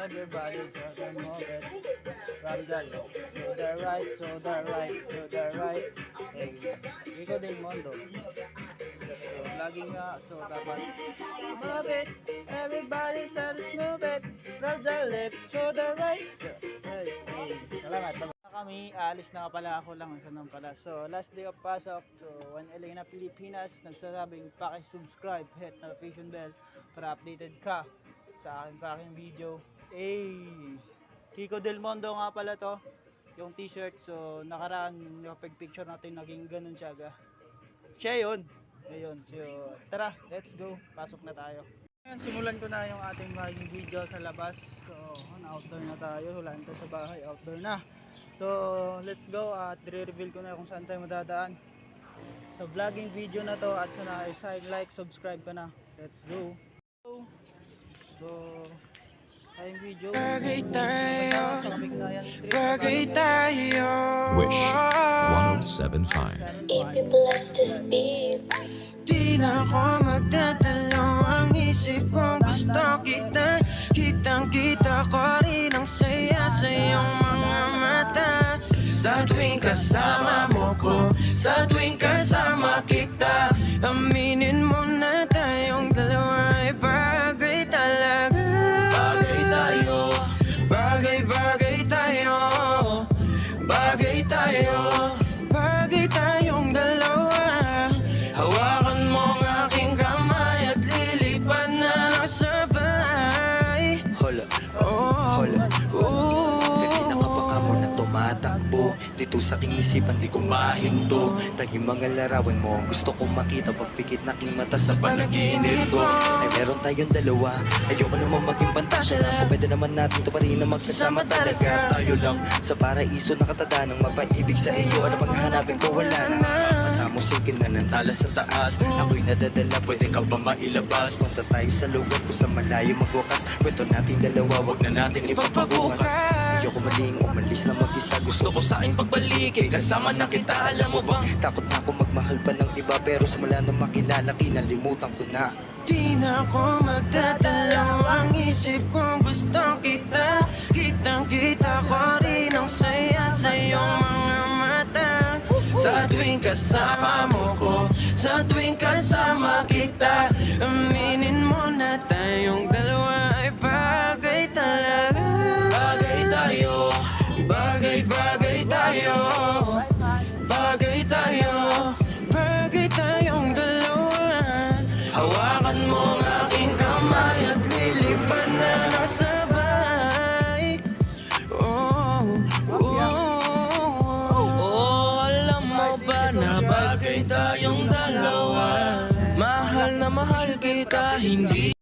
Everybody so move it. From the left to the right, to the right, to the right. Hey, Rico Del Mondo. So, vlogging nga. So, dapat move it. Everybody so just move it. From the left to the right. Hey, hey. Salamat. Kami, aalis na pala ako lang. Ganun pala. So, last day of pasok. So, Juan Elena Pilipinas. Nagsasabing paki-subscribe, hit notification bell para updated ka sa aking video. Kiko Del Mondo nga pala to. Yung t-shirt. So, nakaraan yung picture natin naging ganun siya. Siya yun. Ayun. So, tara, let's go. Pasok na tayo. Ngayon, simulan ko na yung ating maging video sa labas. So, outdoor na tayo. Wala na sa bahay. Outdoor na. So, let's go at i-reveal ko na kung saan tayo madadaan sa vlogging video na to at sana like, subscribe ka na. Let's go. So, tayong video. Bagay tayo. Wish 1075. If you bless this beat, Di na ako magdadalaw. Ang isip ko gusto kita. Kitang-kita ko rin ang saya sa iyong mga mata. Sa tuwing kasama mo ko, sa tuwing kasama kita, aminin mo na tayong dalawa ay bagay talaga. Bagay tayo, bagay tayo, bagay tayo, bagay tayong dalawa. Hawakan mo ang aking kamay at lilipad na lang sabay. Hola, hola, kanina ka pa ka mo na tumatakbo. Dito sa aking isipan di ko mahinto. Taging mga larawan mo gusto kong makita. Pagpikit na aking mata sa panaginip ko. Ay meron tayong dalawa. Ayoko naman maging pantasya lang. Kung pwede naman natin to pa rin na magkasama talaga. Tayo lang sa paraiso nakatada ng mapaibig sa iyo. Ano pang hahanapin ko wala na. Mata mo sige na ng talas sa taas. Ako'y nadadala pwede ka ba mailabas. Punta tayo sa lugar ko sa malayo magwakas. Kwento natin dalawa wag na natin ipagpabukas. Ayoko maling umalis na mag-isa. Gusto ko sa aking pagbalik kasama na kita. Alam mo bang takot na ako magmahal pa ng iba. Pero simula na makilala kinalimutan ko na. Di na ako magdadalaw. Ang isip ko gusto kita. Kitang-kita ko rin ang saya sa iyong mga mata. Sa tuwing kasama mo ko, sa tuwing kasama kita, aminin mo na tayong dalawa ay bagay talaga. Bagay tayo, bagay tayo, bagay tayo, bagay tayong dalawa. Hawakan mo ang aking kamay at lilipad na lang sabay. Alam mo ba na bagay tayong dalawa? Mahal na mahal kita, hindi